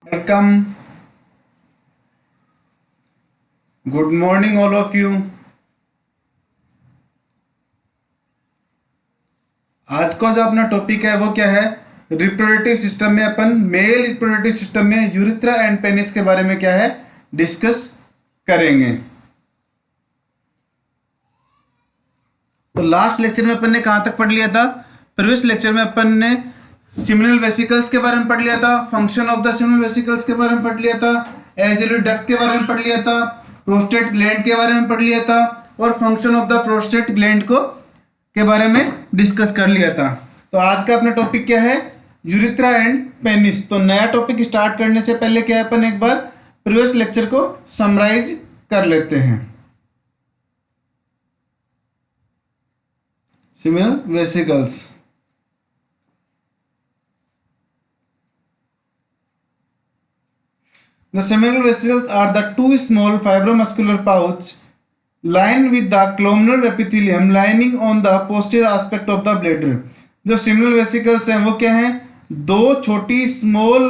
Welcome. Good morning, all of you. आज का जो अपना टॉपिक है वो क्या है? रिप्रोडक्टिव सिस्टम में अपन मेल रिप्रोडक्टिव सिस्टम में यूरिथ्रा एंड पेनिस के बारे में क्या है डिस्कस करेंगे। तो लास्ट लेक्चर में अपन ने कहाँ तक पढ़ लिया था? प्रीवियस लेक्चर में अपन ने सिमिनल वेसिकल्स के बारे में पढ़ लिया था, फंक्शन ऑफ द सिमिनल वेसिकल्स के बारे में पढ़ लिया था, एक्सिलरी डक्ट के बारे में पढ़ लिया था, प्रोस्टेट ग्लैंड के बारे में पढ़ लिया था और function of the prostate gland को के बारे में डिस्कस कर लिया था। तो आज का अपना टॉपिक क्या है? Urethra and penis. तो नया टॉपिक स्टार्ट करने से पहले क्या है, अपन एक बार प्रीवियस लेक्चर को समराइज कर लेते हैं। सिमिनल vesicles, the seminal vesicles are the two small fibromuscular pouch lined with the columnar epithelium lining on the posterior aspect of the bladder। जो seminal vesicles हैं वो क्या हैं? दो छोटी स्मॉल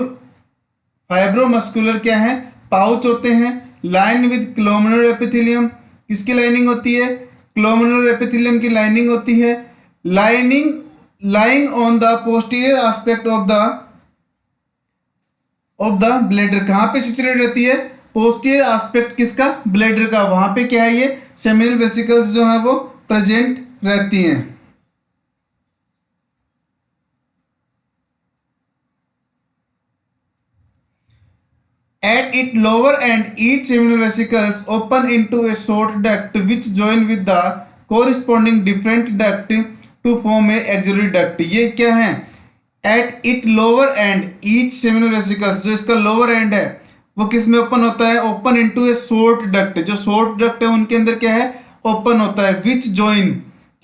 फाइब्रोमस्कुलर क्या है पाउच होते हैं, लाइन विद क्लोमिनर एपिथेलियम। किसकी लाइनिंग होती है? क्लोमिनर एपिथेलियम की लाइनिंग होती है। Lining lying on the posterior aspect of the bladder. कहां पे सिचुएटेड रहती है? पोस्टीरियर एस्पेक्ट किसका? ब्लेडर का। वहां पे क्या है, ये सेमिनल वेसिकल्स जो है वो प्रेजेंट रहती हैं। At its lower end, each seminal vesicles open into a short duct which join with the corresponding different duct to form a auxiliary duct। ये क्या है? At its lower end, each seminal vesicles, जो इसका lower end है वो किस में open होता है? ओपन इनटू ए शॉर्ट डक्ट। जो शॉर्ट डक्ट है उनके अंदर क्या है? ओपन होता है। विच जॉइन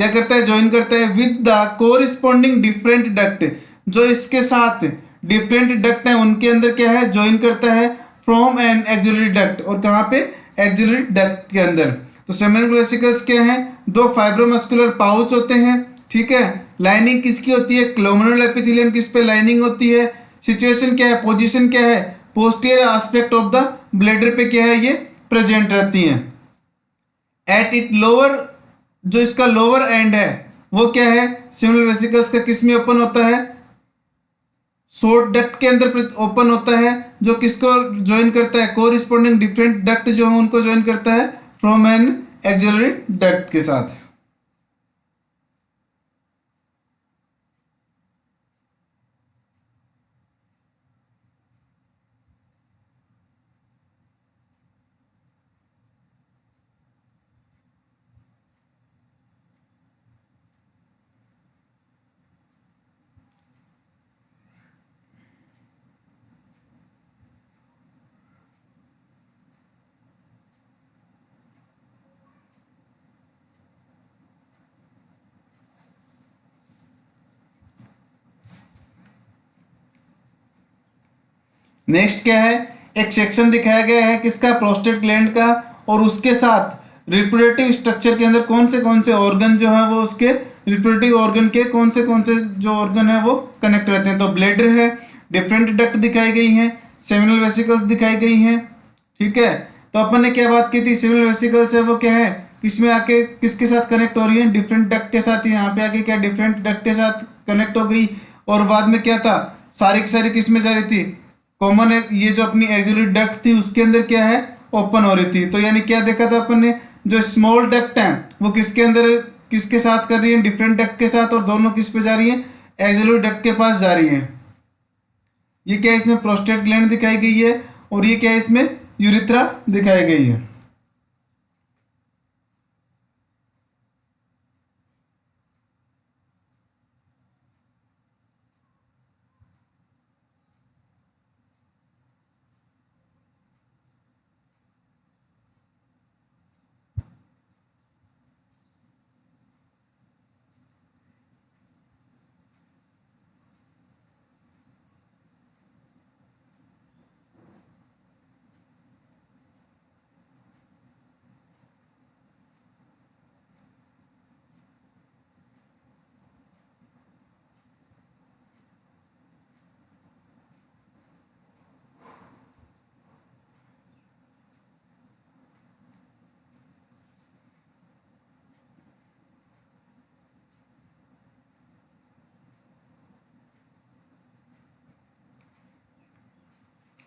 क्या करता है? ज्वाइन करता है with the corresponding different duct. जो इसके साथ डिफरेंट डक्ट है उनके अंदर क्या है? ज्वाइन करता है फ्रॉम एन एक्सिलरी डक्ट। और कहाँ पे? एक्सिलरी डक्ट के अंदर। तो सेमिनल वेसिकल्स क्या है? दो फाइब्रोमस्कुलर पाउच होते हैं, ठीक है। लाइनिंग किसकी होती है? क्लोमिनल एपिथेलियम किस पे लाइनिंग होती है। सिचुएशन क्या है? पोजीशन क्या है? Posterior aspect of the bladder पे क्या है, ये प्रेजेंट रहती हैं। एट इट लोअर, जो इसका लोअर एंड है वो क्या है? सेमिनल वेसिकल्स का किस में ओपन होता है? शॉर्ट डक्ट के अंदर ओपन होता है, जो किसको ज्वाइन करता है? कोरिस्पोंडिंग डिफरेंट डक्ट जो है उनको ज्वाइन करता है फ्रॉम एन एक्सिलरी डक्ट के साथ। नेक्स्ट क्या है? एक सेक्शन दिखाया गया है किसका? प्रोस्टेट ग्लैंड का। और उसके साथ रिप्रोडक्टिव स्ट्रक्चर के अंदर कौन से ऑर्गन जो है वो उसके रिप्रोडक्टिव ऑर्गन के कौन से जो ऑर्गन है वो कनेक्ट रहते हैं। तो ब्लेडर है, डिफरेंट डक्ट दिखाई गई हैं, सेमिनल वेसिकल्स दिखाई गई हैं, ठीक है। तो अपन ने क्या बात की थी? सेमिनल वेसिकल्स है वो क्या है? किसमें आके किसके साथ कनेक्ट हो रही है? डिफरेंट डक्ट के साथ। यहाँ पे आके क्या डिफरेंट डक्ट के साथ कनेक्ट हो गई। और बाद में क्या था? सारी की सारी किस में जा रही थी? कॉमन एक ये जो अपनी एक्सिलरी डक्ट थी उसके अंदर क्या है? ओपन हो रही थी। तो यानी क्या देखा था अपन ने? जो स्मॉल डक्ट है वो किसके अंदर किसके साथ कर रही है? डिफरेंट डक्ट के साथ। और दोनों किस पे जा रही है? एक्सिलरी डक्ट के पास जा रही है। ये क्या है? इसमें प्रोस्टेट ग्लैंड दिखाई गई है और ये क्या है? इसमें यूरिथ्रा दिखाई गई है।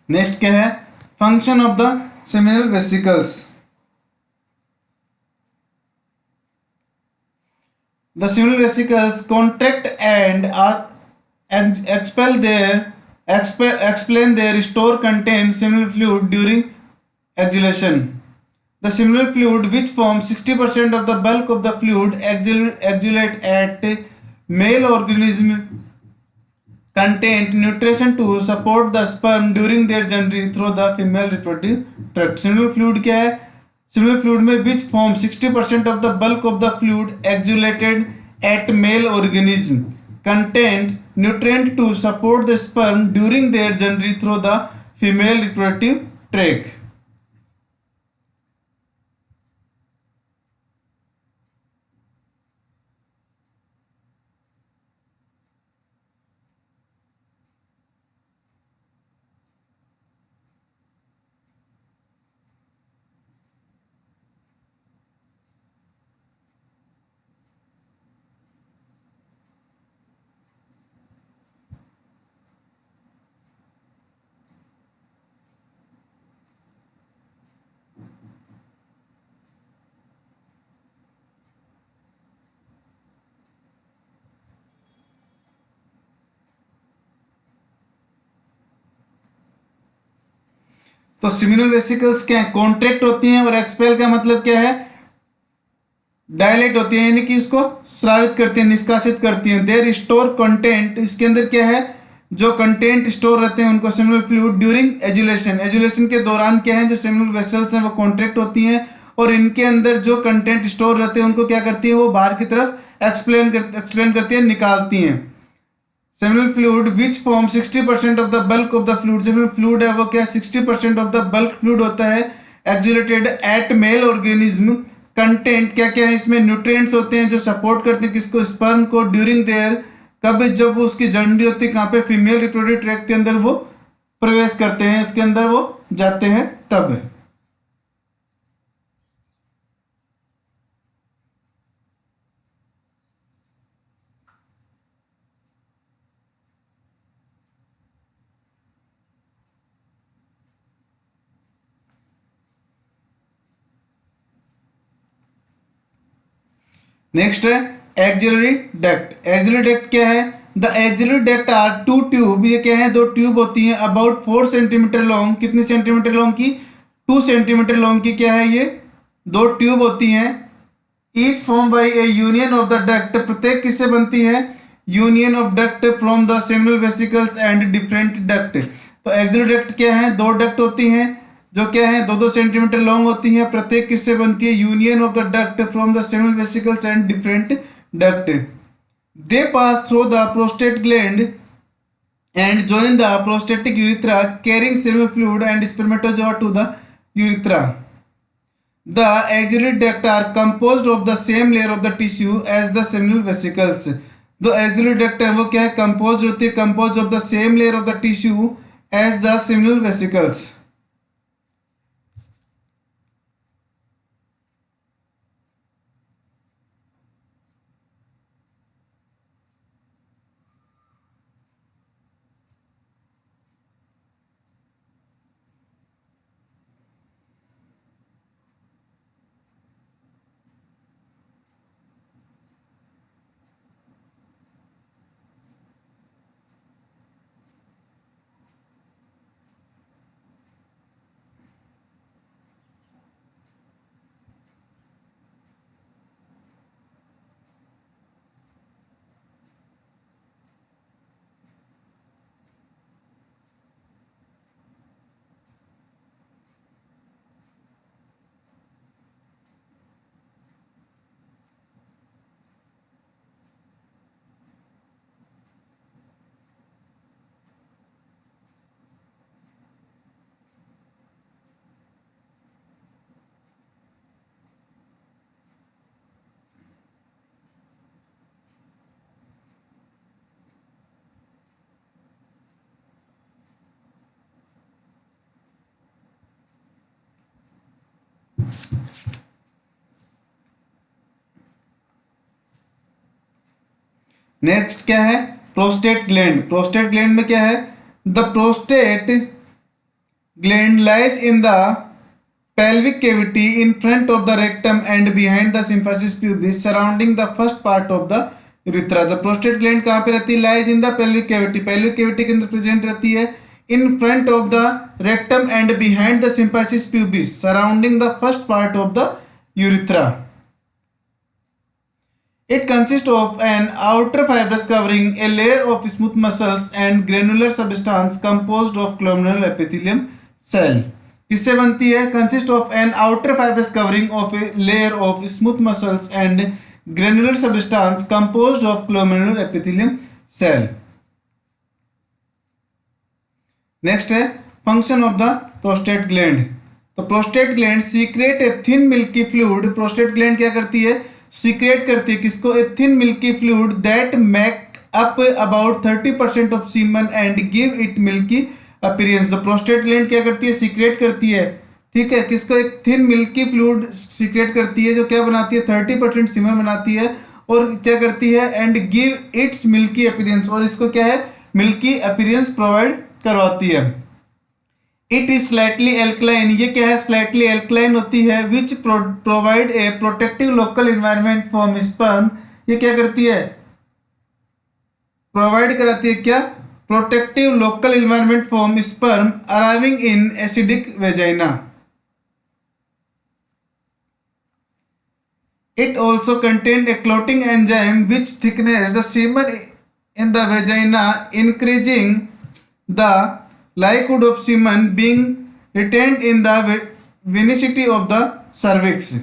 नेक्स्ट क्या है, function of the seminal vesicles. The seminal vesicles contract and explain their store contained seminal fluid during exhalation. The seminal fluid, which forms 60% of the bulk of the fluid, exhalate at male organism, contain nutrition to support the sperm during their journey through the female reproductive tract. Seminal fluid क्या है? Seminal fluid में which form 60% of the bulk of the fluid exhalated at male organism, contains nutrient to support the sperm during their journey through the female reproductive tract. तो सिमिनल vesicles क्या है, contract होती हैं, और expel का मतलब क्या है, डायलेट होती है, यानी कि इसको स्रावित करती है, निष्कासित करती हैं। देयर स्टोर कंटेंट, इसके अंदर क्या है, जो कंटेंट स्टोर रहते हैं उनको सेमिनल फ्लूइड ड्यूरिंग एजुलेशन, एजुलेशन के दौरान क्या है, जो सेमिनल वेसल्स हैं वो कॉन्ट्रैक्ट होती हैं, और इनके अंदर जो कंटेंट स्टोर रहते हैं उनको क्या करती हैं, वो बाहर की तरफ एक्सप्लेन करती हैं, निकालती हैं। Seminal fluid which form 60% of the bulk of the fluid, seminal fluid है वो क्या 60% ऑफ द बल्क फ्लूइड होता है, एक्जुलेटेड एट मेल ऑर्गेनिज्म, कंटेंट क्या क्या है इसमें, न्यूट्रिएंट्स होते हैं जो सपोर्ट करते हैं किसको, स्पर्म को, ड्यूरिंग देयर, कब, जब वो उसकी जर्नी होती है कहाँ पे, फीमेल रिप्रोडक्टिव ट्रैक्ट के अंदर वो प्रवेश करते हैं, उसके अंदर वो जाते हैं तब। नेक्स्ट है एक्सिलरी डक्ट। एक्सिलरी डक्ट क्या है, the axillary duct are two tube, ये क्या है, दो ट्यूब होती हैं, अबाउट 4 सेंटीमीटर लॉन्ग, कितनी सेंटीमीटर लॉन्ग की, 2 सेंटीमीटर लॉन्ग की क्या है, ये दो ट्यूब होती हैं। Each form by A union of the duct, प्रत्येक किससे बनती है, union of duct from the seminal vesicles and different duct. तो एक्सिलरी डक्ट क्या है, दो डक्ट होती हैं जो क्या है 2-2 सेंटीमीटर लॉन्ग होती हैं, प्रत्येक किससे बनती है, union of the duct from the seminal vesicles and different duct. They pass through the prostate gland and join the prostatic urethra carrying seminal fluid and spermatozoa to the urethra. The axillary duct are composed of the same layer of the tissue as the seminal vesicles. जो axillary duct है वो क्या है, composed होती है, composed of the same layer of the tissue as the seminal vesicles. Next क्या है, prostate gland. Prostate gland में क्या है, the prostate gland lies in the pelvic cavity in front of the rectum and behind the symphysis pubis surrounding the first part of the urethra. The prostate gland कहाँ पे रहती है? Lies in the pelvic cavity. pelvic cavity के अंदर present रहती है in front of the rectum and behind the symphysis pubis surrounding the first part of the urethra. It consists of an outer fibrous covering, a layer of smooth muscles and granular substance composed of columnar epithelium cell. किससे बनती है? Consist of an outer fibrous covering of a layer of smooth muscles and granular substance composed of columnar epithelium cell. Next है function of the prostate gland. तो prostate gland secrete a thin milky fluid. Prostate gland क्या करती है? Secrete करती है किसको? A thin milky fluid that make up about 30% of semen and give it milky appearance. The prostate gland क्या करती है? सीक्रेट करती है, ठीक है, किसको? एक थिन मिल्की फ्लूइड सीक्रेट करती है जो क्या बनाती है? 30% सीमन बनाती है और क्या करती है? And give its milky appearance, और इसको क्या है? मिल्की अपीयरेंस प्रोवाइड करवाती है. It is slightly alkaline. ये क्या है? स्लाइटली एल्कलाइन होती है. Which provide a protective local environment from sperm. ये क्या करती है? प्रोवाइड कराती है क्या? Protective local environment from sperm arriving in acidic vagina. It also contained a clotting enzyme which thickens the semen in the vagina, increasing the likelihood of semen being retained in the vicinity of the cervix.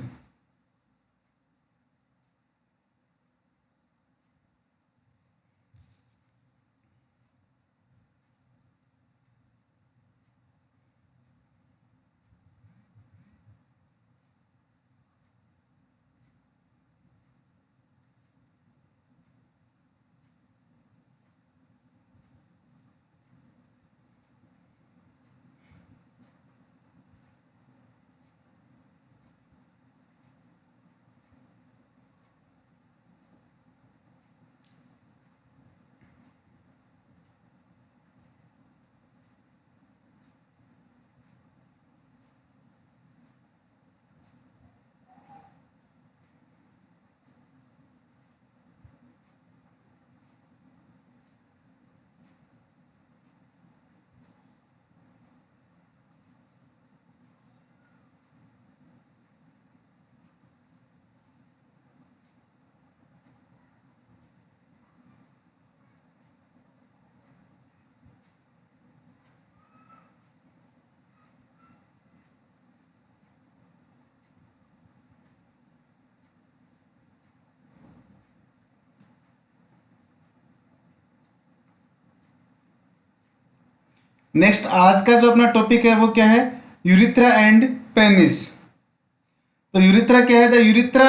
Next आज का जो अपना topic है वो क्या है? Urethra and penis. तो urethra क्या है? The urethra,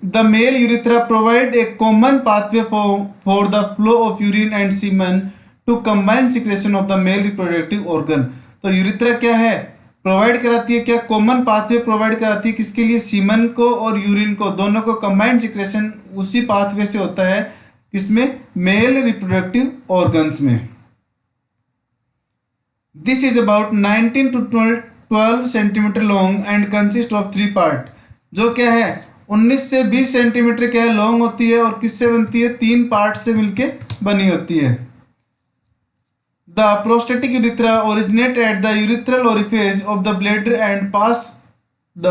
the male urethra provide a common pathway for the flow of urine and semen to combine secretion of the male reproductive organ. तो यूरिथ्रा क्या है? प्रोवाइड कराती है क्या? कॉमन पाथवे प्रोवाइड कराती है किसके लिए? सीमन को और यूरिन को, दोनों को कंबाइंड सिक्रेशन उसी पाथवे से होता है किसमें? मेल रिप्रोडक्टिव ऑर्गन्स में. This is about 19 to 12 centimetre long and consist of 3 part. जो क्या है? 19 से 20 सेंटीमीटर क्या है? लॉन्ग होती है और किससे बनती है? 3 पार्ट से मिलके बनी होती है. The prostatic urethra originate at the urethral orifice of the bladder and pass the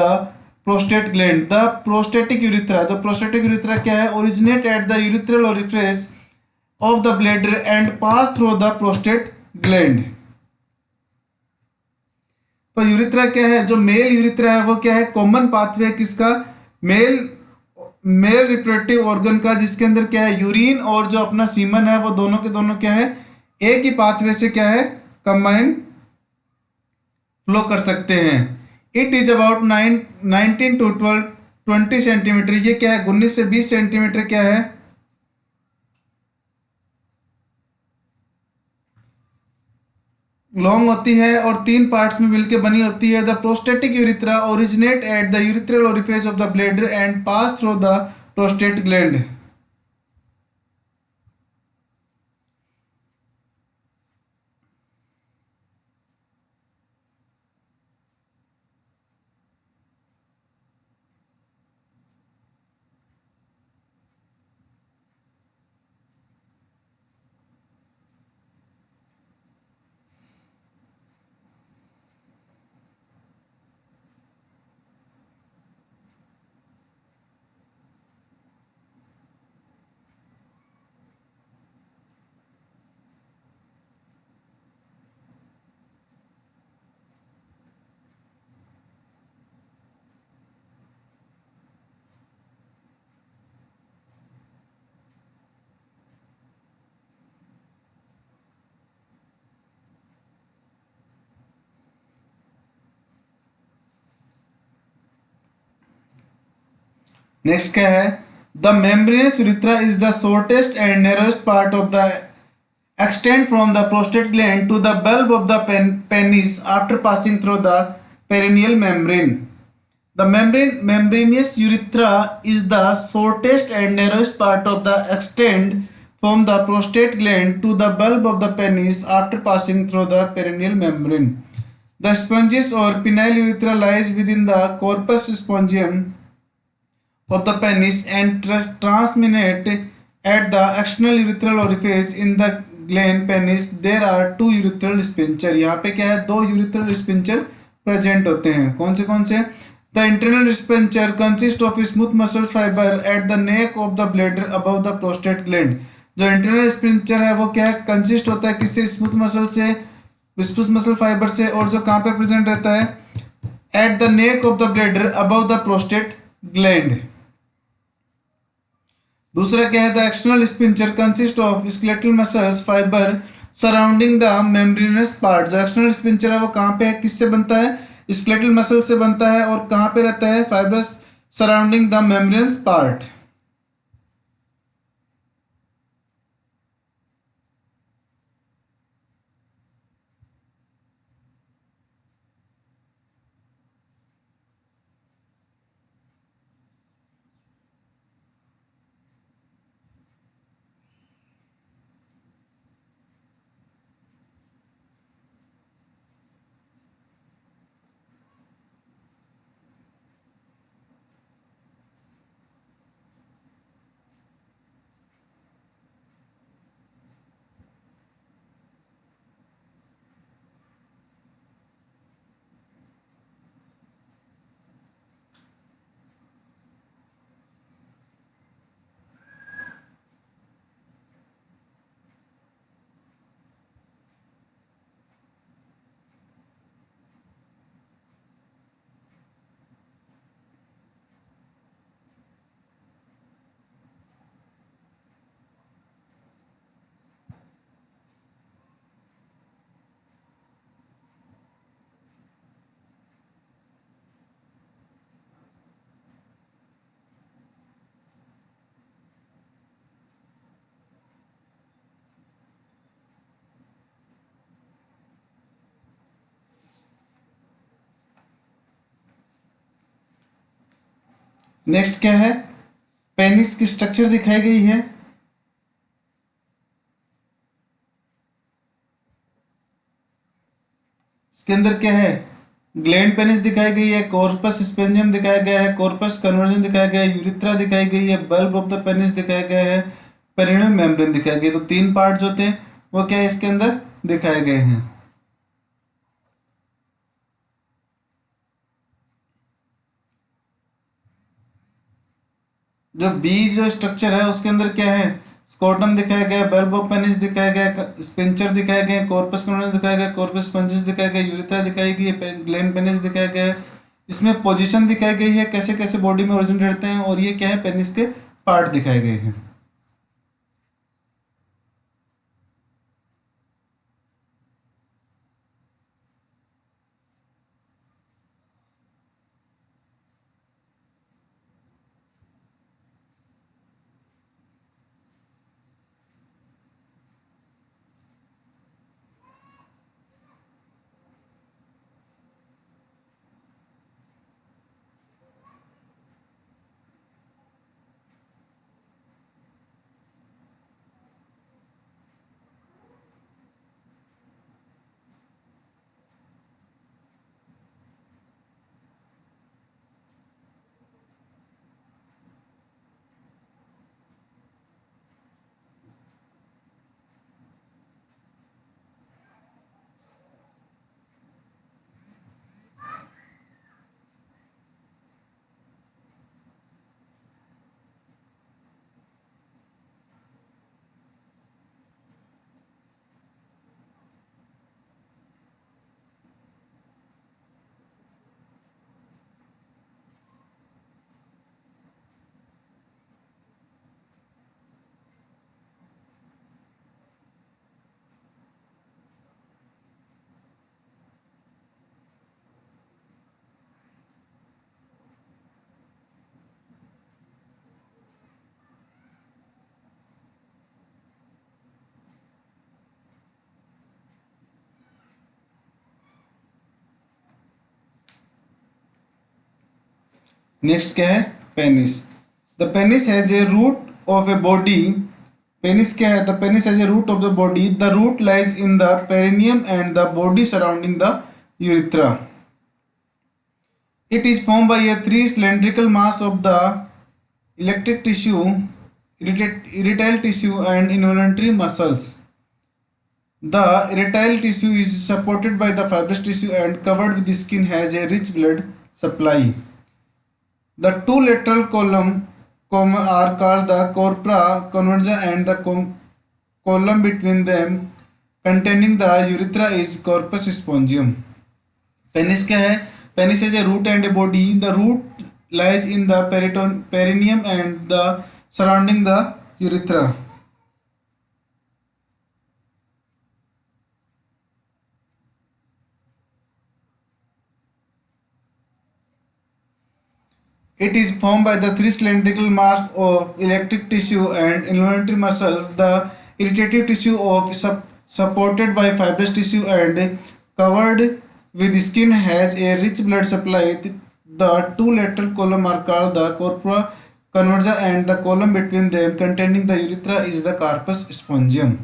prostate gland. The prostatic urethra क्या है? Originate at the urethral orifice of the bladder and pass through the prostate gland. तो urethra क्या है? जो mail urethra है वो क्या है? कॉमन पाथवे किसका? मेल रिप्रोडक्टिव ऑर्गन का, जिसके अंदर क्या है? यूरिन और जो अपना सीमन है वो दोनों के दोनों क्या है? एक ही पाथवे से क्या है? कंबाइन फ्लो कर सकते हैं. It is about 19 to 20 centimetre. ये क्या है? 19 से 20 सेंटीमीटर क्या है? लॉन्ग होती है और 3 पार्ट्स में मिलकर बनी होती है. The prostatic urethra originate at the urethral orifice of the bladder and pass through the prostate gland. Next क्या है, the membranes urethra is the shortest and narrowest part of the extend from the prostate gland to the bulb of the penis after passing through the perineal membrane. The membranous urethra is the shortest and narrowest part of the extend from the prostate gland to the bulb of the penis after passing through the perineal membrane. The sponges or penile urethra lies within the corpus spongium of the penis and transminate at the external urethral orifice in the gland penis. There are two urethral sphincter. यहाँ पे क्या है, दो urethral sphincter present होते हैं. कौन से The internal sphincter consist of smooth muscle fiber at the neck of the bladder above the prostate gland. जो इंटरनल स्पिंचर है वो क्या है, कंसिस्ट होता है किससे, स्मूथ मसल से, स्मूथ मसल फाइबर से, और जो कहाँ पे प्रेजेंट रहता है, at the neck of the bladder above the prostate gland. दूसरा क्या है, the external sphincter consist of skeletal muscles fibre surrounding the membranes part. जो एक्सटर्नल स्पिंचर है वो कहाँ पे है, किससे बनता है, स्केलेटल मसल से बनता है, और कहाँ पे रहता है, fibres surrounding the membranes part. Next क्या है, पेनिस की स्ट्रक्चर दिखाई गई है. इसके अंदर क्या है, ग्लैंड पेनिस दिखाई गई है, कॉर्पस स्पेंजियम दिखाया गया है, कॉर्पस कन्वर्जन दिखाया गया है, यूरिथ्रा दिखाई गई है, बल्ब ऑफ द पेनिस दिखाया गया है, पेरिनियल मेम्ब्रेन दिखाया गया. तो तीन पार्ट जो थे वो क्या है, इसके अंदर दिखाए गए हैं. जो बी जो स्ट्रक्चर है उसके अंदर क्या है, स्कोटम दिखाया गया, बल्ब ऑफ पेनिस दिखाया गया, स्पिंचर दिखाया गया, कॉर्पस कन्वर्जन दिखाया गया, कॉर्पस स्पंजिस दिखाया गया, यूरिथ्रा दिखाई गई है, ग्लैंड पेनिस दिखाया गया है. इसमें पोजीशन दिखाई गई है, कैसे कैसे बॉडी में ओरिजिन रहते हैं, और ये क्या है, पेनिस के पार्ट दिखाए गए हैं. नेक्स्ट क्या है, penis. The penis has a root of a body. Penis क्या है, the penis has a root of the body, the root lies in the perineum and the body surrounding the urethra. It is formed by a three cylindrical mass of the electric tissue, erectile tissue, and involuntary muscles. The erectile tissue is supported by the fibrous tissue and covered with the skin, has a rich blood supply. The two lateral column are called the corpora conversa and the column between them containing the urethra is corpus spongium. Penis क्या है? Penis is a root and a body. The root lies in the perineum and the surrounding the urethra. It is formed by the three cylindrical mass of electric tissue and involuntary muscles. The irritative tissue of supported by fibrous tissue and covered with skin has a rich blood supply. The two lateral columns are called the corpora conversa and the column between them containing the urethra is the corpus spongium.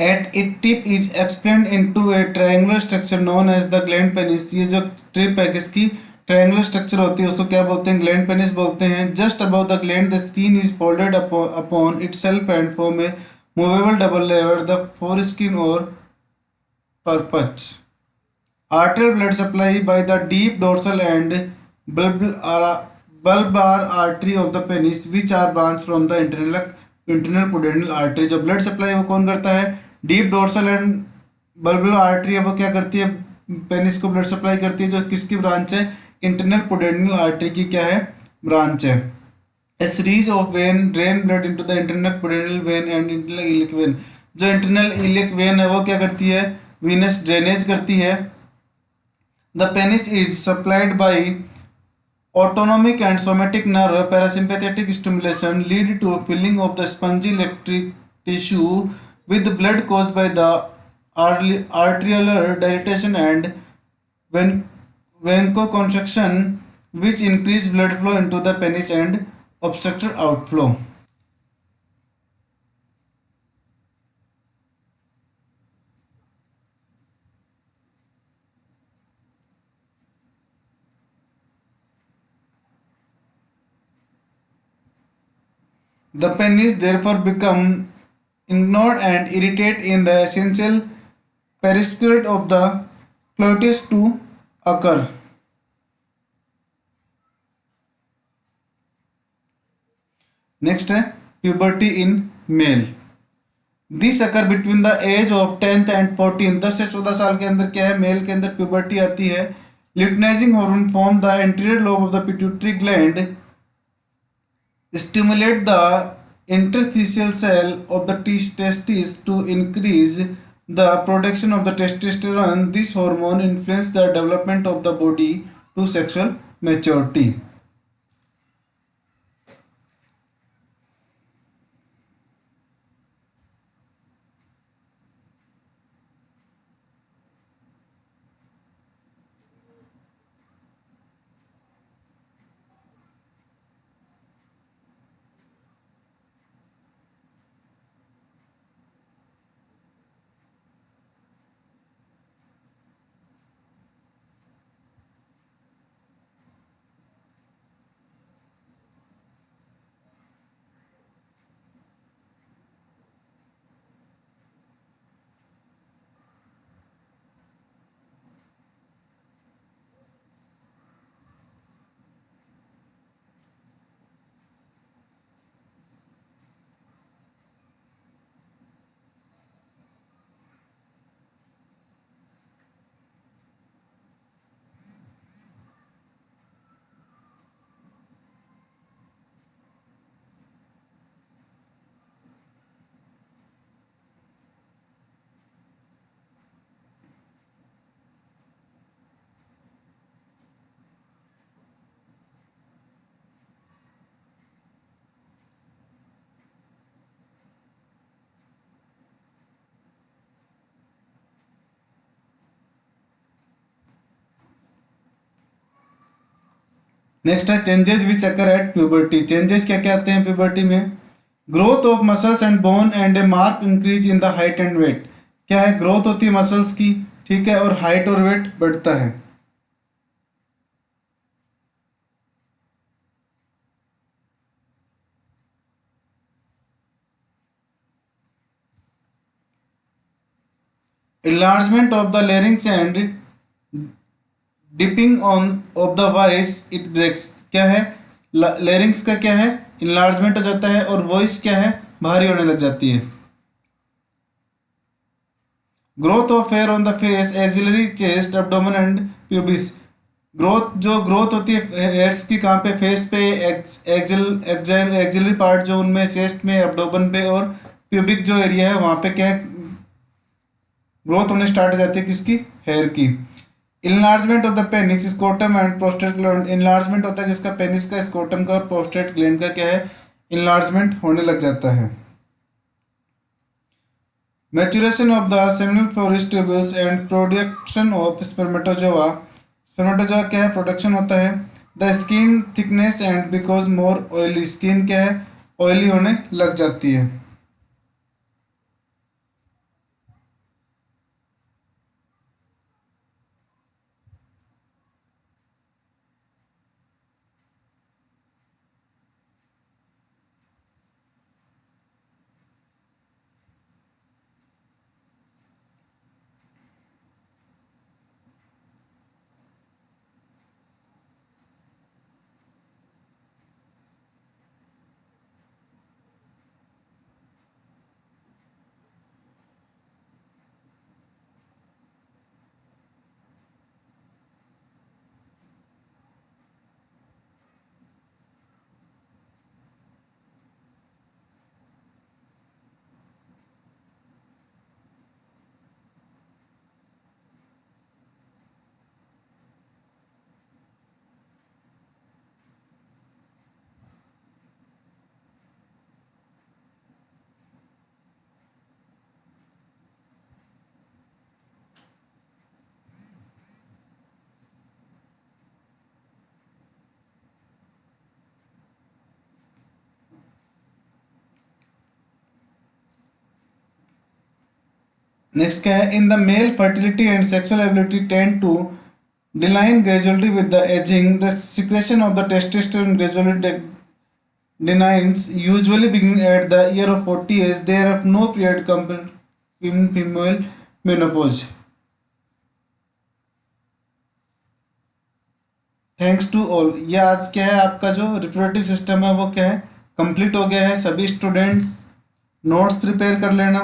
At its tip is explained into a triangular structure known as the gland penis. ये जो tip है किसकी, triangular structure होती है, उसको क्या बोलते हैं, ग्लैंड पेनिस बोलते हैं. Just above the gland the skin is folded upon itself and form a movable double layer, the foreskin or purpose. Arterial blood supply by the deep dorsal and bulbar artery of the penis, which are branched from the internal pudendal artery. जो blood supply वो कौन करता है, deep dorsal and बल्बल artery है, वो क्या करती है, पेनिस को ब्लड सप्लाई करती है, जो किसकी ब्रांच है, इंटरनल पुडेंडल आर्टरी की क्या है, ब्रांच है. A series of vein drain blood into the internal pudendal vein and internal iliac vein. जो इंटरनल इलियक वेन है वो क्या करती है, वीनस ड्रेनेज करती है. The penis is supplied by autonomic and somatic nerve. Parasympathetic stimulation lead to filling of the spongy electric tissue with blood caused by the arterial dilatation and vasoconstriction, which increase blood flow into the penis and obstructed outflow. The penis therefore become ignored and irritate in the essential peristaltic of the clitoris to occur. Next है puberty in male. This occur between the age of 10th and 14। 10 से 14 साल के अंदर क्या है, mail के अंदर puberty आती है। Luteinizing hormone form the anterior lobe of the pituitary gland, stimulate the interstitial cell of the testes to increase the production of the testosterone. This hormone influences the development of the body to sexual maturity. Next है changes which occur at puberty. Changes क्या क्या आते हैं puberty में? Growth of muscles and bone and a mark increase in the height and weight. क्या है, growth होती है मसल्स की, ठीक है, और हाइट और वेट बढ़ता है। enlargement of the larynx and dipping on of the voice it breaks. क्या है, लेरिंग्स का क्या है, इनलार्जमेंट हो जाता है और वॉइस क्या है, भारी होने लग जाती है। Growth of hair on the face, axillary, chest, abdomen and pubis. Growth, जो ग्रोथ होती है हेयर्स की, कहाँ पे, फेस पे, एक्सिलरी पार्ट जो उनमें, चेस्ट में, एब्डोमेन पे, और प्यूबिक जो एरिया है वहाँ पे क्या है, ग्रोथ होने स्टार्ट हो जाती है किसकी, हेयर की। Enlargement of the penis, scrotum and prostate gland. Enlargement होता है किसका, पेनिस का, स्कोटम का, प्रोस्टेट ग्लैंड का क्या है, इनलार्जमेंट होने लग जाता है। Maturation of the seminal Flores tubules and production of spermatozoa. Spermatozoa क्या है, प्रोडक्शन होता है। The skin thickness and because more oily, skin क्या है, ऑयली होने लग जाती है। नेक्स्ट क्या है, in the male fertility and sexual ability tend to decline gradually with the aging. The secretion of the testosterone gradually declines, usually beginning at the year of 40 age. There are no period compared in female menopause. Thanks to all. ये आज क्या है, आपका जो reproductive system है वो क्या है, कंप्लीट हो गया है। सभी स्टूडेंट नोट्स प्रिपेयर कर लेना।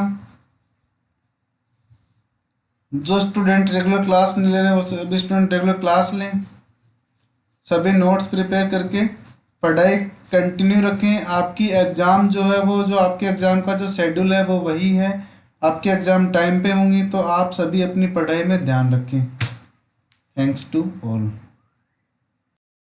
जो स्टूडेंट रेगुलर क्लास नहीं ले रहे वो सभी स्टूडेंट रेगुलर क्लास लें। सभी नोट्स प्रिपेयर करके पढ़ाई कंटिन्यू रखें। आपकी एग्ज़ाम जो है वो जो आपके एग्ज़ाम का जो शेड्यूल है वो वही है। आपके एग्ज़ाम टाइम पे होंगी तो आप सभी अपनी पढ़ाई में ध्यान रखें। Thanks to all.